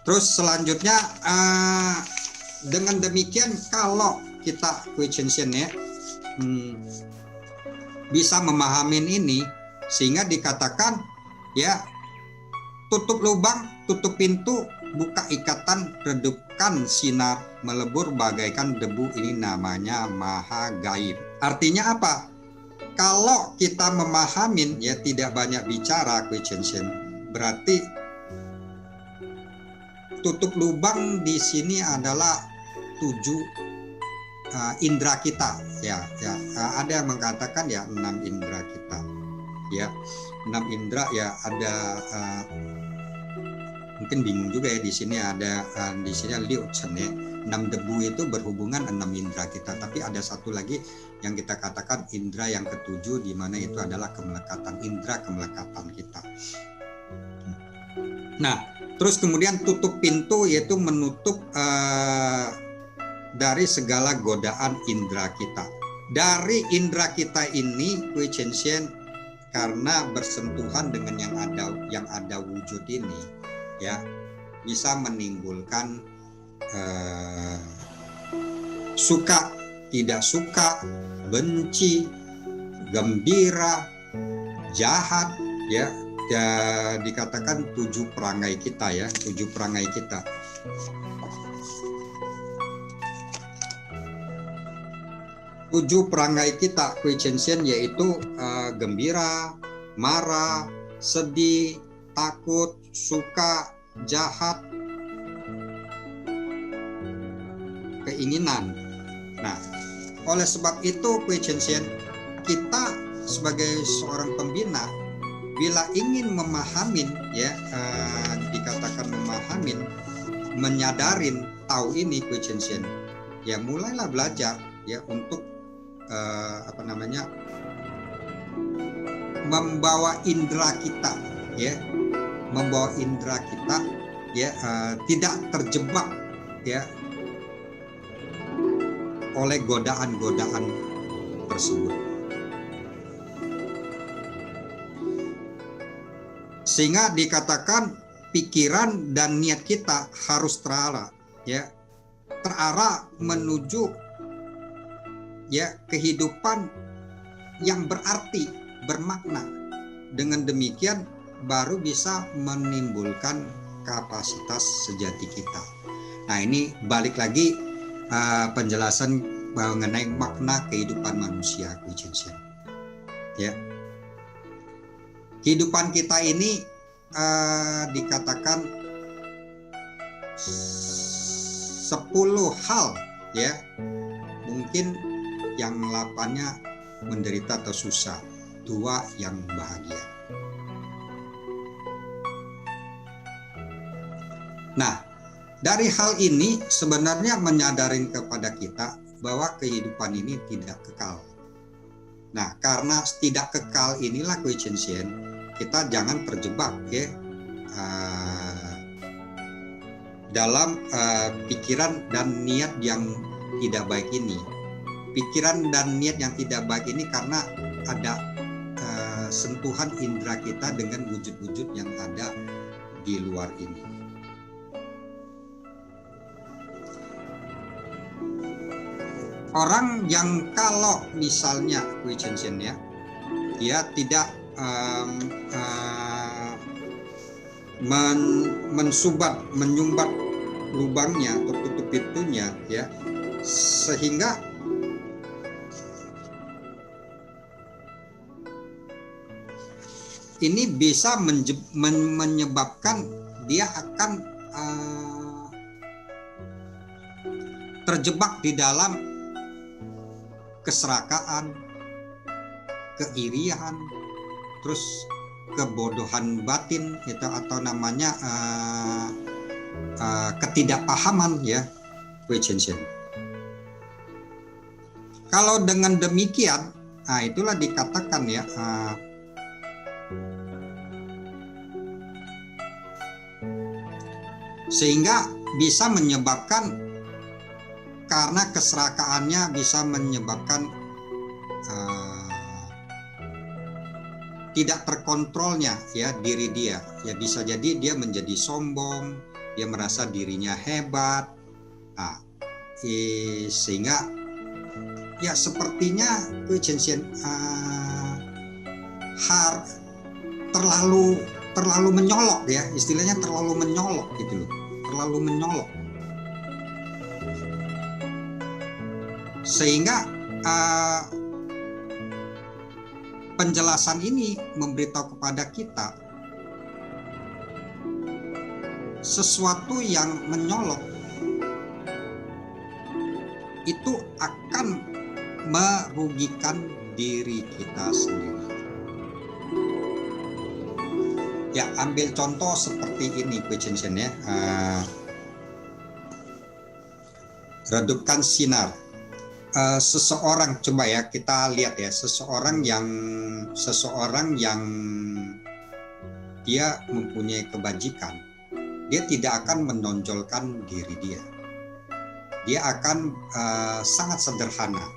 Terus selanjutnya dengan demikian kalau kita Kwichenshen ya bisa memahami ini sehingga dikatakan ya tutup lubang, tutup pintu, buka ikatan, redupkan sinar melebur bagaikan debu, ini namanya maha gaib. Artinya apa? Kalau kita memahamin ya tidak banyak bicara Kwichenshen, berarti tutup lubang di sini adalah 7 indera kita ya. Ada yang mengatakan ya 6 indera kita ya, 6 indera ya. Ada mungkin bingung juga ya, di sini ada di sini liuchen ya, 6 debu itu berhubungan 6 indera kita, tapi ada satu lagi yang kita katakan indera yang ke-7 di mana itu adalah kemelekatan, indera kemelekatan kita. Nah, terus kemudian tutup pintu yaitu menutup dari segala godaan indera kita. Dari indera kita ini Kwichenshen karena bersentuhan dengan yang ada wujud ini ya, bisa menimbulkan suka, tidak suka, benci, gembira, jahat ya. Dikatakan 7 perangai kita ya, 7 perangai kita. Tujuh perangai kita Kwichenshen yaitu gembira, marah, sedih, takut, suka, jahat, keinginan. Nah, oleh sebab itu Kwichenshen, kita sebagai seorang pembina bila ingin memahamin ya, dikatakan memahamin, menyadarin, tahu ini Kwichenshen, ya mulailah belajar ya untuk membawa indera kita ya, membawa indera kita ya tidak terjebak ya oleh godaan-godaan tersebut. Sehingga dikatakan pikiran dan niat kita harus terarah ya, terarah menuju ya kehidupan yang berarti, bermakna. Dengan demikian baru bisa menimbulkan kapasitas sejati kita. Nah, ini balik lagi penjelasan mengenai makna kehidupan manusia Kwichenshen. Ya. Kehidupan kita ini dikatakan 10 hal ya. Mungkin yang 8-nya menderita atau susah, 2 yang bahagia. Nah, dari hal ini sebenarnya menyadarin kepada kita bahwa kehidupan ini tidak kekal. Nah, karena tidak kekal inilah Kwichenshen, kita jangan terjebak ya dalam pikiran dan niat yang tidak baik ini. Pikiran dan niat yang tidak baik ini karena ada sentuhan indera kita dengan wujud-wujud yang ada di luar ini. Orang yang kalau misalnya Kwichenshen ya, dia tidak menyumbat lubangnya atau tutup pintunya ya, sehingga ini bisa menyebabkan dia akan terjebak di dalam keserakaan, keirian, terus kebodohan batin itu, atau namanya ketidakpahaman ya Kwichenshen. Kalau dengan demikian, itulah dikatakan ya sehingga bisa menyebabkan, karena keserakaannya bisa menyebabkan tidak terkontrolnya ya diri dia. Ya bisa jadi dia menjadi sombong, dia merasa dirinya hebat. Nah, sehingga ya sepertinya terlalu menyolok ya, istilahnya terlalu menyolok gitu loh, terlalu menyolok. Sehingga penjelasan ini memberitahu kepada kita sesuatu yang menyolok itu akan merugikan diri kita sendiri. Ya, ambil contoh seperti ini, Kuicensen ya. Redupkan sinar. Seseorang, coba ya kita lihat ya, seseorang yang dia mempunyai kebajikan, dia tidak akan menonjolkan diri dia. Dia akan sangat sederhana,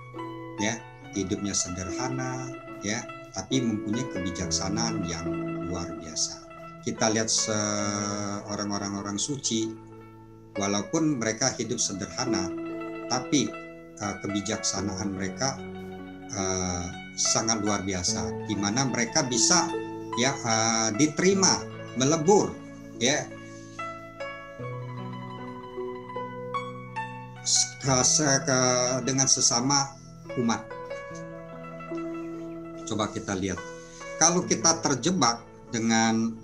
ya, hidupnya sederhana, ya, tapi mempunyai kebijaksanaan yang luar biasa. Kita lihat orang suci, walaupun mereka hidup sederhana, tapi kebijaksanaan mereka sangat luar biasa, di mana mereka bisa ya diterima, melebur ya dengan sesama umat. Coba kita lihat, kalau kita terjebak dengan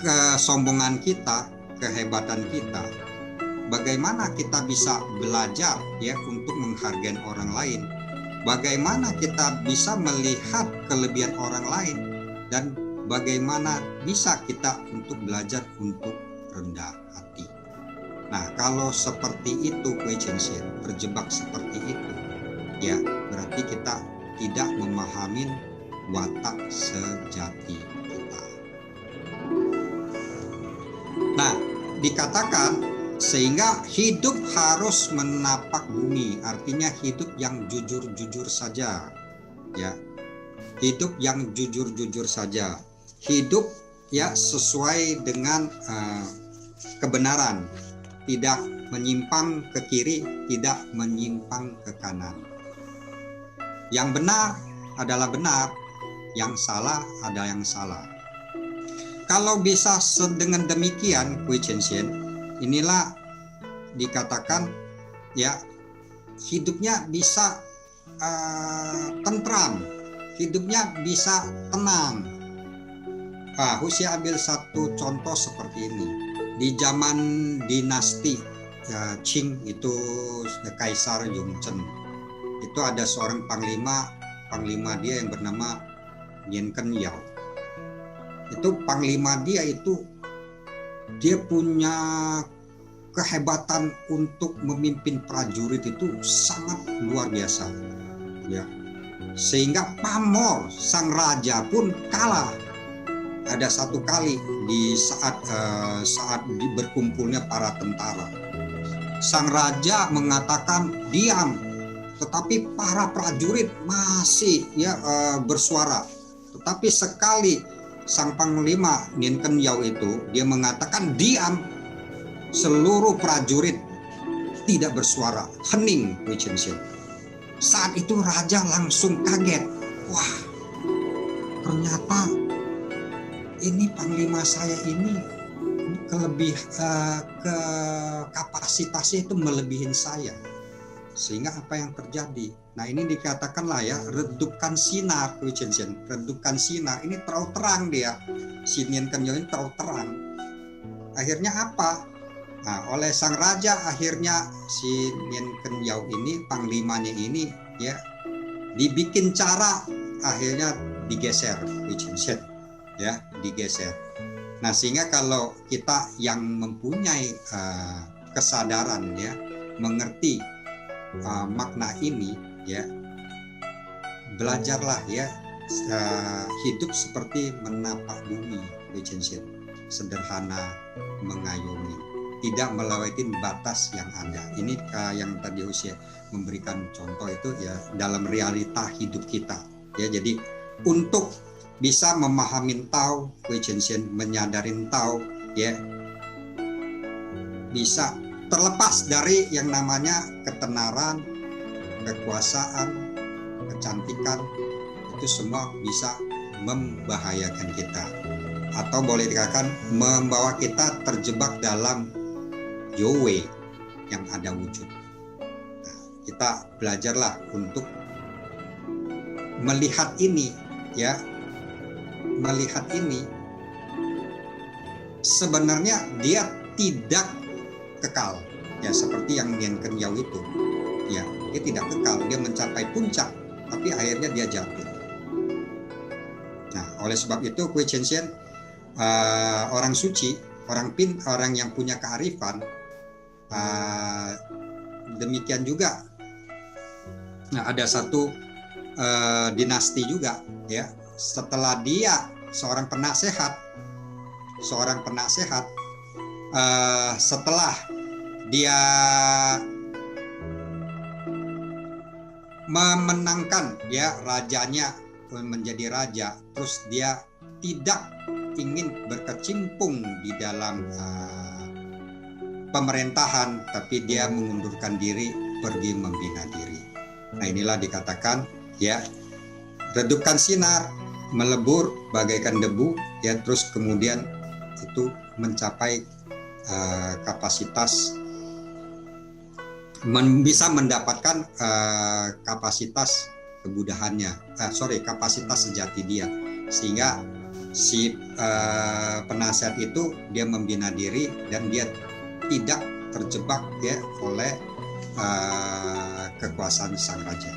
kesombongan kita, kehebatan kita, bagaimana kita bisa belajar ya untuk menghargai orang lain? Bagaimana kita bisa melihat kelebihan orang lain, dan bagaimana bisa kita untuk belajar untuk rendah hati? Nah, kalau seperti itu, Kuicensen, terjebak seperti itu, ya berarti kita tidak memahami watak sejati kita. Nah, dikatakan sehingga hidup harus menapak bumi, artinya hidup yang jujur-jujur saja, ya. Hidup yang jujur-jujur saja. Hidup ya sesuai dengan kebenaran, tidak menyimpang ke kiri, tidak menyimpang ke kanan. Yang benar adalah benar, yang salah ada yang salah. Kalau bisa dengan demikian, Kuicensen, inilah dikatakan ya hidupnya bisa tentram, hidupnya bisa tenang. Husia ambil satu contoh seperti ini. Di zaman dinasti Qing itu Kaisar Yongzheng, itu ada seorang panglima dia yang bernama Yin Ken Yao. Itu panglima dia punya kehebatan untuk memimpin prajurit itu sangat luar biasa, ya. Sehingga pamor sang raja pun kalah. Ada satu kali di saat berkumpulnya para tentara, sang raja mengatakan diam, tetapi para prajurit masih bersuara. Tetapi sekali sang panglima Yin Ken Yao itu dia mengatakan diam, seluruh prajurit tidak bersuara, hening. Saat itu raja langsung kaget. Wah, ternyata ini panglima saya ini ke kapasitasnya itu melebihin saya. Sehingga apa yang terjadi? Nah, ini dikatakanlah ya, redupkan sinar, redupkan sinar. Ini terlalu terang dia. Si Yin Ken Yao ini terlalu terang. Akhirnya apa? Nah, oleh sang raja akhirnya si Yin Ken Yao ini, panglimanya ini ya dibikin cara, akhirnya digeser, ya, digeser. Nah, sehingga kalau kita yang mempunyai kesadaran ya, mengerti makna ini ya, belajarlah ya hidup seperti menapak bumi, sederhana, mengayomi, tidak melewati batas yang ada. Ini yang tadi Hosea memberikan contoh itu ya dalam realita hidup kita. Ya, jadi untuk bisa memahami tahu, menyadarin tahu, ya bisa terlepas dari yang namanya ketenaran, kekuasaan, kecantikan, itu semua bisa membahayakan kita, atau boleh dikatakan membawa kita terjebak dalam Yowe yang ada wujud. Nah, kita belajarlah untuk melihat ini, ya, melihat ini sebenarnya dia tidak kekal, ya seperti yang Nien Yau itu, ya dia tidak kekal, dia mencapai puncak, tapi akhirnya dia jatuh. Nah, oleh sebab itu Kwe Chien orang suci, orang yang punya kearifan, demikian juga. Nah, ada satu dinasti juga, ya, setelah dia seorang penasehat, setelah dia memenangkan, ya, rajanya menjadi raja, terus dia tidak ingin berkecimpung di dalam pemerintahan, tapi dia mengundurkan diri, pergi membina diri. Nah, inilah dikatakan, ya, redupkan sinar, melebur bagaikan debu, ya, terus kemudian itu mencapai kapasitas, bisa mendapatkan kapasitas kebudahannya, kapasitas sejati dia, sehingga si penasehat itu dia membina diri dan dia tidak terjebak, ya, oleh kekuasaan sang raja.